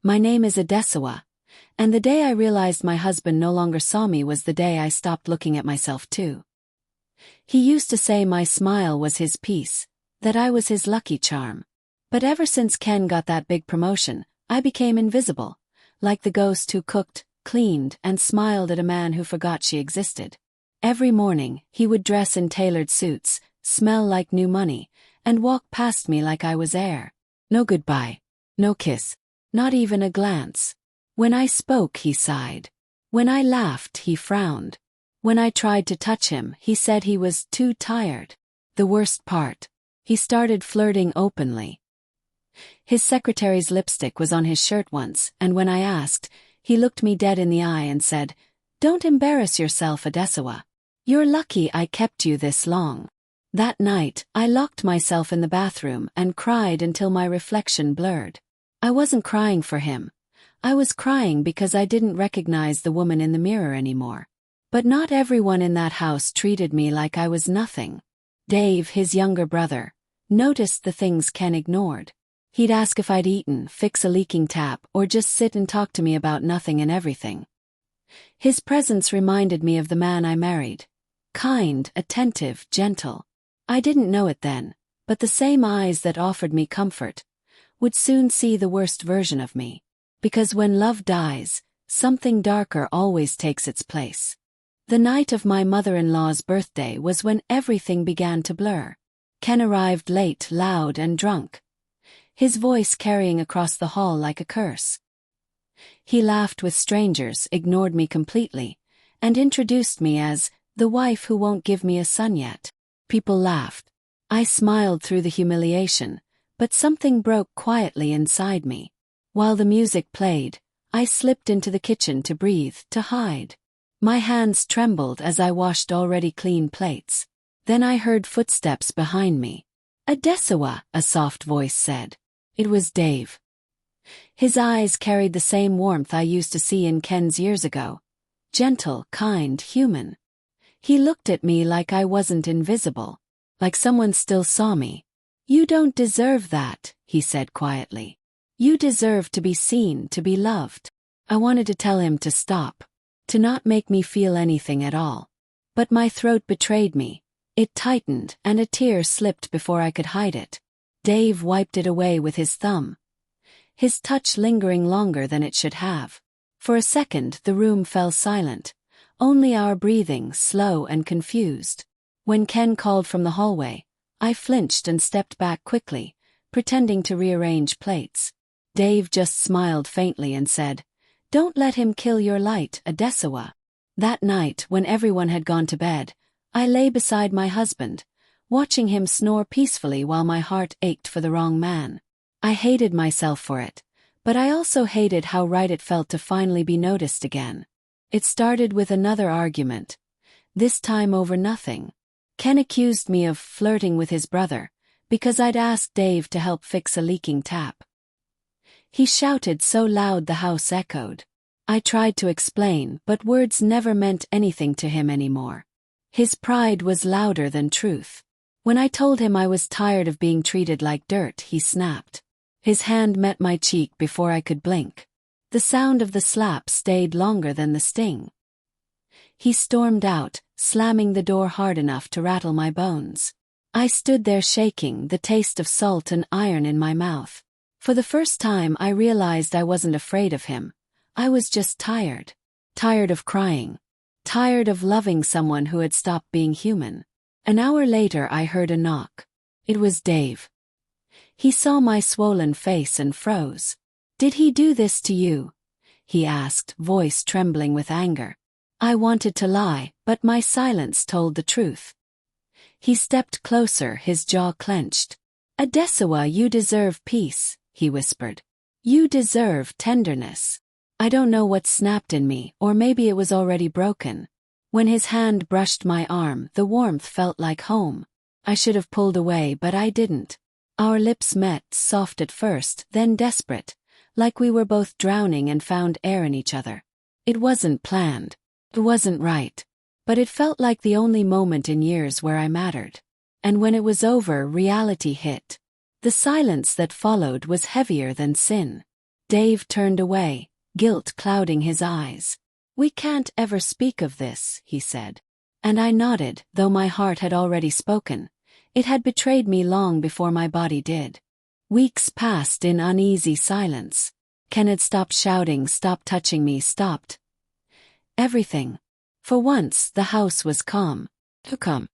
My name is Adesawa, and the day I realized my husband no longer saw me was the day I stopped looking at myself too. He used to say my smile was his peace, that I was his lucky charm. But ever since Ken got that big promotion, I became invisible, like the ghost who cooked, cleaned, and smiled at a man who forgot she existed. Every morning, he would dress in tailored suits, smell like new money, and walk past me like I was air. No goodbye, no kiss, not even a glance. When I spoke, he sighed. When I laughed, he frowned. When I tried to touch him, he said he was too tired. The worst part, he started flirting openly. His secretary's lipstick was on his shirt once, and when I asked, he looked me dead in the eye and said, "Don't embarrass yourself, Adesawa. You're lucky I kept you this long." That night, I locked myself in the bathroom and cried until my reflection blurred. I wasn't crying for him. I was crying because I didn't recognize the woman in the mirror anymore. But not everyone in that house treated me like I was nothing. Dave, his younger brother, noticed the things Ken ignored. He'd ask if I'd eaten, fix a leaking tap, or just sit and talk to me about nothing and everything. His presence reminded me of the man I married. Kind, attentive, gentle. I didn't know it then, but the same eyes that offered me comfort would soon see the worst version of me. Because when love dies, something darker always takes its place. The night of my mother-in-law's birthday was when everything began to blur. Ken arrived late, loud and drunk, his voice carrying across the hall like a curse. He laughed with strangers, ignored me completely, and introduced me as the wife who won't give me a son yet. People laughed. I smiled through the humiliation, but something broke quietly inside me. While the music played, I slipped into the kitchen to breathe, to hide. My hands trembled as I washed already clean plates. Then I heard footsteps behind me. "Adesawa," a soft voice said. It was Dave. His eyes carried the same warmth I used to see in Ken's years ago. Gentle, kind, human. He looked at me like I wasn't invisible, like someone still saw me. "You don't deserve that," he said quietly. "You deserve to be seen, to be loved." I wanted to tell him to stop, to not make me feel anything at all. But my throat betrayed me. It tightened, and a tear slipped before I could hide it. Dave wiped it away with his thumb, his touch lingering longer than it should have. For a second the room fell silent, only our breathing, slow and confused. When Ken called from the hallway, I flinched and stepped back quickly, pretending to rearrange plates. Dave just smiled faintly and said, "Don't let him kill your light, Adesawa." That night, when everyone had gone to bed, I lay beside my husband, watching him snore peacefully while my heart ached for the wrong man. I hated myself for it, but I also hated how right it felt to finally be noticed again. It started with another argument, this time over nothing. Ken accused me of flirting with his brother, because I'd asked Dave to help fix a leaking tap. He shouted so loud the house echoed. I tried to explain, but words never meant anything to him anymore. His pride was louder than truth. When I told him I was tired of being treated like dirt, he snapped. His hand met my cheek before I could blink. The sound of the slap stayed longer than the sting. He stormed out, slamming the door hard enough to rattle my bones. I stood there shaking, the taste of salt and iron in my mouth. For the first time I realized I wasn't afraid of him. I was just tired. Tired of crying. Tired of loving someone who had stopped being human. An hour later I heard a knock. It was Dave. He saw my swollen face and froze. "Did he do this to you?" he asked, voice trembling with anger. I wanted to lie, but my silence told the truth. He stepped closer, his jaw clenched. "Adesawa, you deserve peace," he whispered. "You deserve tenderness." I don't know what snapped in me, or maybe it was already broken. When his hand brushed my arm, the warmth felt like home. I should have pulled away, but I didn't. Our lips met, soft at first, then desperate, like we were both drowning and found air in each other. It wasn't planned. It wasn't right. But it felt like the only moment in years where I mattered. And when it was over, reality hit. The silence that followed was heavier than sin. Dave turned away, guilt clouding his eyes. "We can't ever speak of this," he said. And I nodded, though my heart had already spoken. It had betrayed me long before my body did. Weeks passed in uneasy silence. Ken had stopped shouting, stopped touching me, stopped everything. For once, the house was calm. Calm.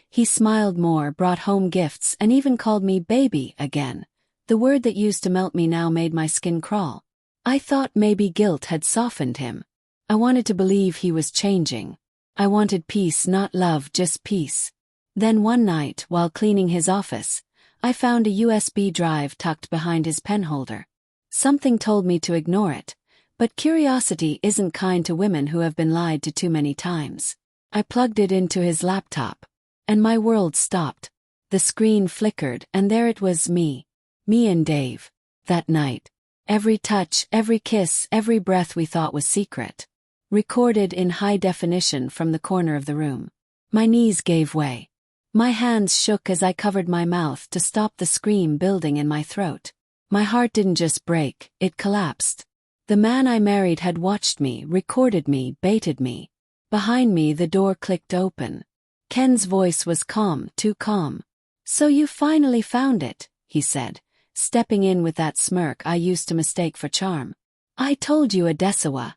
He smiled more, brought home gifts, and even called me baby again. The word that used to melt me now made my skin crawl. I thought maybe guilt had softened him. I wanted to believe he was changing. I wanted peace, not love, just peace. Then one night, while cleaning his office, I found a USB drive tucked behind his pen holder. Something told me to ignore it, but curiosity isn't kind to women who have been lied to too many times. I plugged it into his laptop, and my world stopped. The screen flickered, and there it was, me and Dave. That night. Every touch, every kiss, every breath we thought was secret. Recorded in high definition from the corner of the room. My knees gave way. My hands shook as I covered my mouth to stop the scream building in my throat. My heart didn't just break, it collapsed. The man I married had watched me, recorded me, baited me. Behind me the door clicked open. Ken's voice was calm, too calm. "So you finally found it," he said, stepping in with that smirk I used to mistake for charm. "I told you, Adesawa.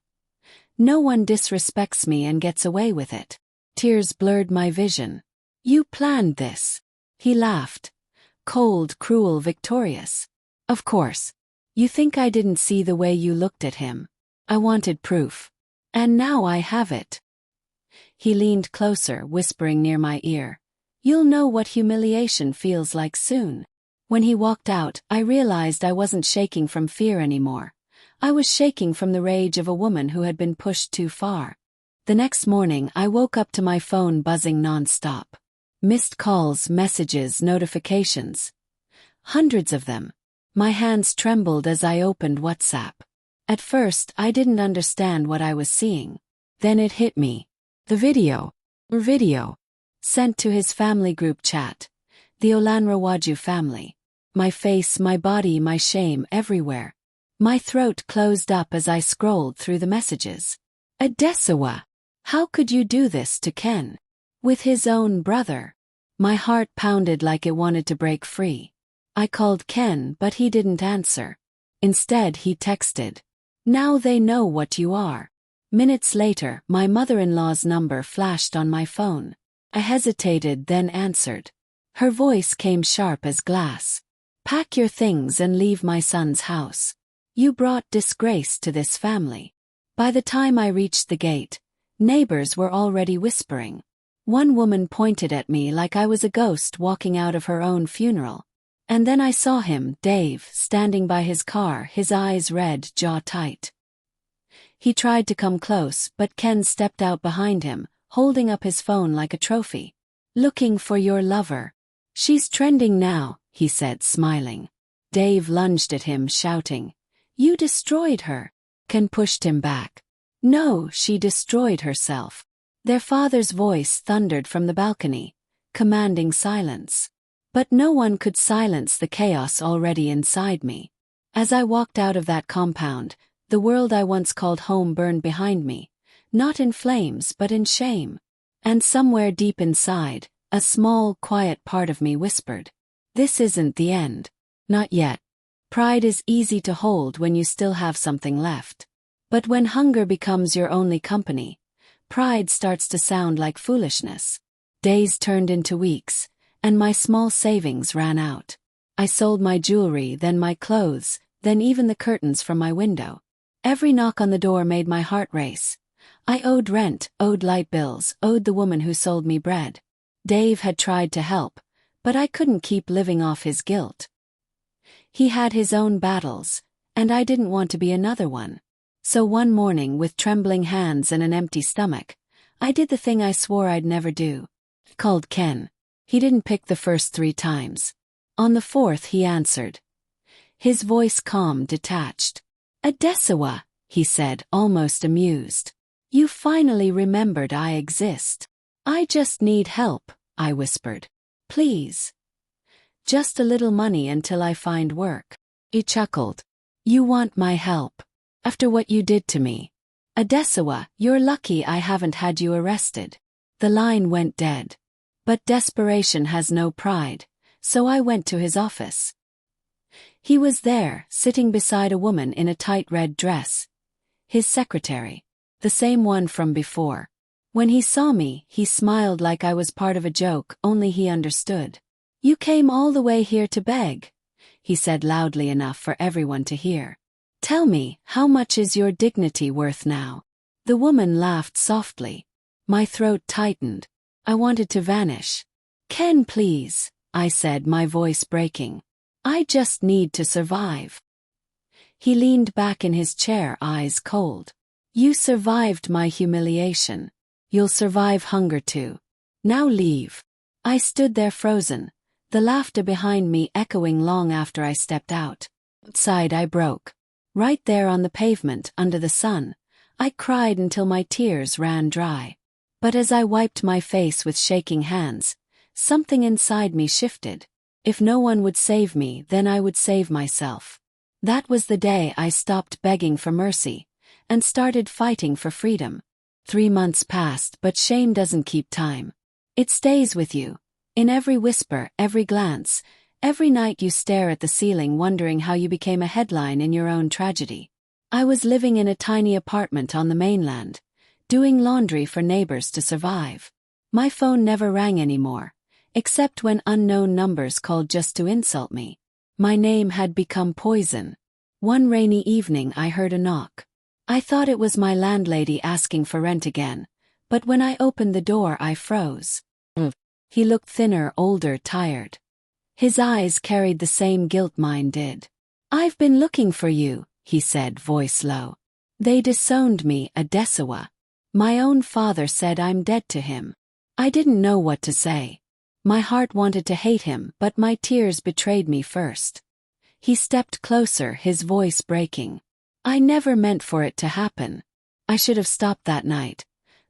No one disrespects me and gets away with it." Tears blurred my vision. "You planned this." He laughed. Cold, cruel, victorious. "Of course. You think I didn't see the way you looked at him? I wanted proof. And now I have it." He leaned closer, whispering near my ear. "You'll know what humiliation feels like soon." When he walked out, I realized I wasn't shaking from fear anymore. I was shaking from the rage of a woman who had been pushed too far. The next morning, I woke up to my phone buzzing non-stop. Missed calls, messages, notifications. Hundreds of them. My hands trembled as I opened WhatsApp. At first, I didn't understand what I was seeing. Then it hit me. The video. Sent to his family group chat. The Olanrawaju family. My face, my body, my shame, everywhere. My throat closed up as I scrolled through the messages. "Adesawa, how could you do this to Ken? With his own brother?" My heart pounded like it wanted to break free. I called Ken, but he didn't answer. Instead, he texted, "Now they know what you are." Minutes later, my mother-in-law's number flashed on my phone. I hesitated, then answered. Her voice came sharp as glass. "Pack your things and leave my son's house. You brought disgrace to this family." By the time I reached the gate, neighbors were already whispering. One woman pointed at me like I was a ghost walking out of her own funeral. And then I saw him, Dave, standing by his car, his eyes red, jaw tight. He tried to come close, but Ken stepped out behind him, holding up his phone like a trophy. "Looking for your lover. She's trending now," he said, smiling. Dave lunged at him, shouting, "You destroyed her." Ken pushed him back. "No, she destroyed herself." Their father's voice thundered from the balcony, commanding silence. But no one could silence the chaos already inside me. As I walked out of that compound, the world I once called home burned behind me, not in flames but in shame. And somewhere deep inside, a small, quiet part of me whispered, "This isn't the end. Not yet." Pride is easy to hold when you still have something left. But when hunger becomes your only company, pride starts to sound like foolishness. Days turned into weeks, and my small savings ran out. I sold my jewelry, then my clothes, then even the curtains from my window. Every knock on the door made my heart race. I owed rent, owed light bills, owed the woman who sold me bread. Dave had tried to help, but I couldn't keep living off his guilt. He had his own battles, and I didn't want to be another one. So one morning, with trembling hands and an empty stomach, I did the thing I swore I'd never do. Called Ken. He didn't pick the first 3 times. On the 4th he answered. His voice calm, detached. "Adesawa," he said, almost amused. "You finally remembered I exist." "I just need help," I whispered. "Please. Just a little money until I find work." He chuckled. You want my help. After what you did to me. Adesawa, you're lucky I haven't had you arrested. The line went dead. But desperation has no pride, so I went to his office. He was there, sitting beside a woman in a tight red dress. His secretary. The same one from before. When he saw me, he smiled like I was part of a joke, only he understood. You came all the way here to beg, he said loudly enough for everyone to hear. Tell me, how much is your dignity worth now? The woman laughed softly. My throat tightened. I wanted to vanish. Ken, please, I said, my voice breaking. I just need to survive. He leaned back in his chair, eyes cold. You survived my humiliation. You'll survive hunger too. Now leave. I stood there frozen, the laughter behind me echoing long after I stepped out. Outside I broke. Right there on the pavement, under the sun, I cried until my tears ran dry. But as I wiped my face with shaking hands, something inside me shifted. If no one would save me, then I would save myself. That was the day I stopped begging for mercy and started fighting for freedom. 3 months passed, but shame doesn't keep time. It stays with you. In every whisper, every glance, every night you stare at the ceiling wondering how you became a headline in your own tragedy. I was living in a tiny apartment on the mainland, doing laundry for neighbors to survive. My phone never rang anymore, except when unknown numbers called just to insult me. My name had become poison. One rainy evening I heard a knock. I thought it was my landlady asking for rent again, but when I opened the door I froze. He looked thinner, older, tired. His eyes carried the same guilt mine did. I've been looking for you, he said, voice low. They disowned me, Adesawa. My own father said I'm dead to him. I didn't know what to say. My heart wanted to hate him, but my tears betrayed me first. He stepped closer, his voice breaking. I never meant for it to happen. I should have stopped that night.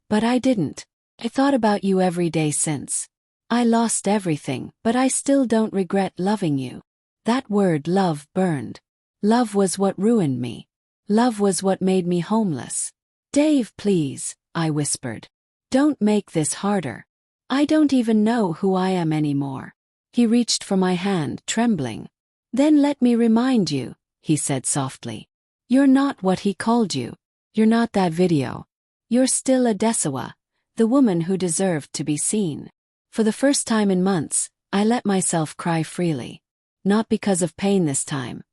But I didn't. I thought about you every day since. I lost everything, but I still don't regret loving you. That word love burned. Love was what ruined me. Love was what made me homeless. Dave, please, I whispered. Don't make this harder. I don't even know who I am anymore. He reached for my hand, trembling. Then let me remind you, he said softly. You're not what he called you. You're not that video. You're still Adesawa, the woman who deserved to be seen. For the first time in months, I let myself cry freely. Not because of pain this time,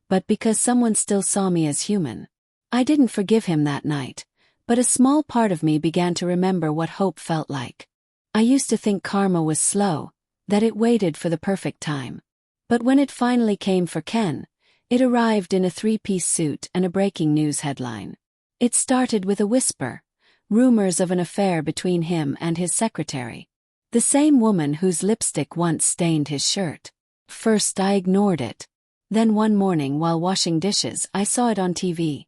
but because someone still saw me as human. I didn't forgive him that night, but a small part of me began to remember what hope felt like. I used to think karma was slow, that it waited for the perfect time. But when it finally came for Ken, it arrived in a 3-piece suit and a breaking news headline. It started with a whisper, rumors of an affair between him and his secretary. The same woman whose lipstick once stained his shirt. First I ignored it. Then one morning while washing dishes I saw it on TV.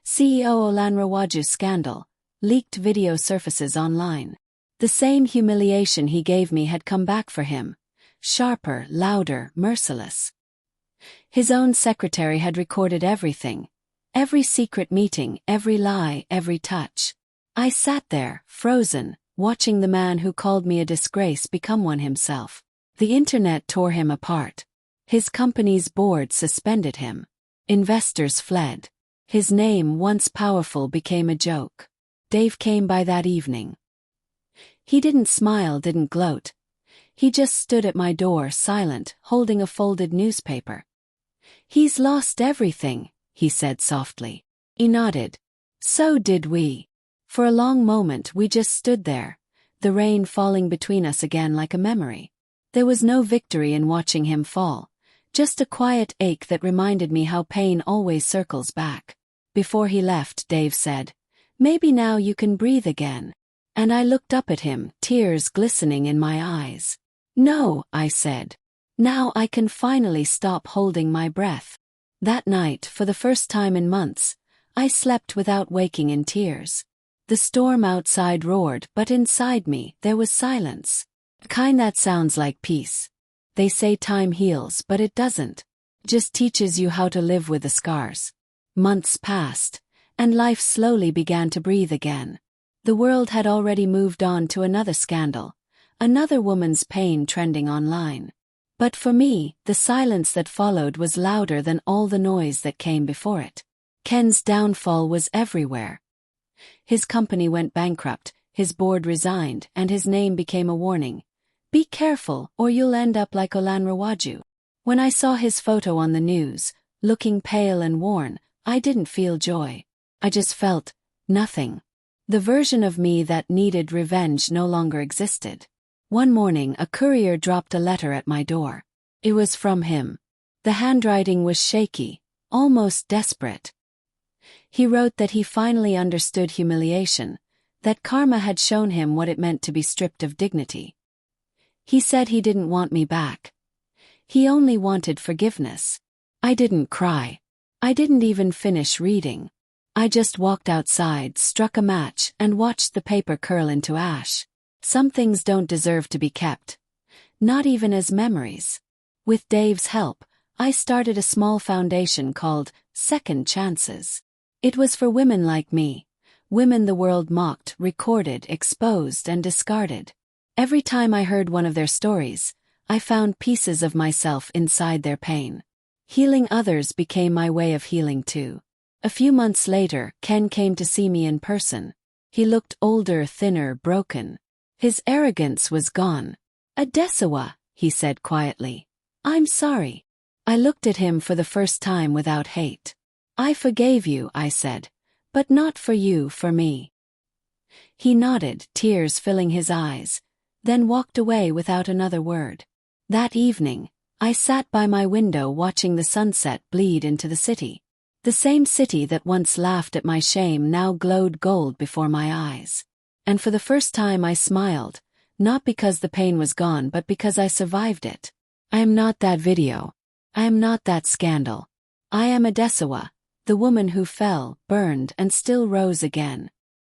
CEO Olanrawaju scandal. Leaked video surfaces online. The same humiliation he gave me had come back for him. Sharper, louder, merciless. His own secretary had recorded everything. Every secret meeting, every lie, every touch. I sat there, frozen, watching the man who called me a disgrace become one himself. The internet tore him apart. His company's board suspended him. Investors fled. His name, once powerful, became a joke. Dave came by that evening. He didn't smile, didn't gloat. He just stood at my door, silent, holding a folded newspaper. He's lost everything, he said softly. He nodded. So did we. For a long moment we just stood there, the rain falling between us again like a memory. There was no victory in watching him fall, just a quiet ache that reminded me how pain always circles back. Before he left, Dave said, "Maybe now you can breathe again." And I looked up at him, tears glistening in my eyes. "No," I said. "Now I can finally stop holding my breath." That night, for the first time in months, I slept without waking in tears. The storm outside roared, but inside me, there was silence. The kind that sounds like peace. They say time heals, but it doesn't. just teaches you how to live with the scars. Months passed, and life slowly began to breathe again. The world had already moved on to another scandal, another woman's pain trending online. But for me, the silence that followed was louder than all the noise that came before it. Ken's downfall was everywhere. His company went bankrupt, his board resigned, and his name became a warning. Be careful, or you'll end up like Olan Rawaju. When I saw his photo on the news, looking pale and worn, I didn't feel joy. I just felt nothing. The version of me that needed revenge no longer existed. One morning, a courier dropped a letter at my door. It was from him. The handwriting was shaky, almost desperate. He wrote that he finally understood humiliation, that karma had shown him what it meant to be stripped of dignity. He said he didn't want me back. He only wanted forgiveness. I didn't cry. I didn't even finish reading. I just walked outside, struck a match, and watched the paper curl into ash. Some things don't deserve to be kept. Not even as memories. With Dave's help, I started a small foundation called Second Chances. It was for women like me, women the world mocked, recorded, exposed, and discarded. Every time I heard one of their stories, I found pieces of myself inside their pain. Healing others became my way of healing too. A few months later, Ken came to see me in person. He looked older, thinner, broken. His arrogance was gone. "Adesawa," he said quietly. "I'm sorry." I looked at him for the first time without hate. "I forgave you," I said, "but not for you, for me." He nodded, tears filling his eyes, then walked away without another word. That evening, I sat by my window watching the sunset bleed into the city. The same city that once laughed at my shame now glowed gold before my eyes. And for the first time I smiled, not because the pain was gone but because I survived it. I am not that video. I am not that scandal. I am Adesawa, the woman who fell, burned, and still rose again.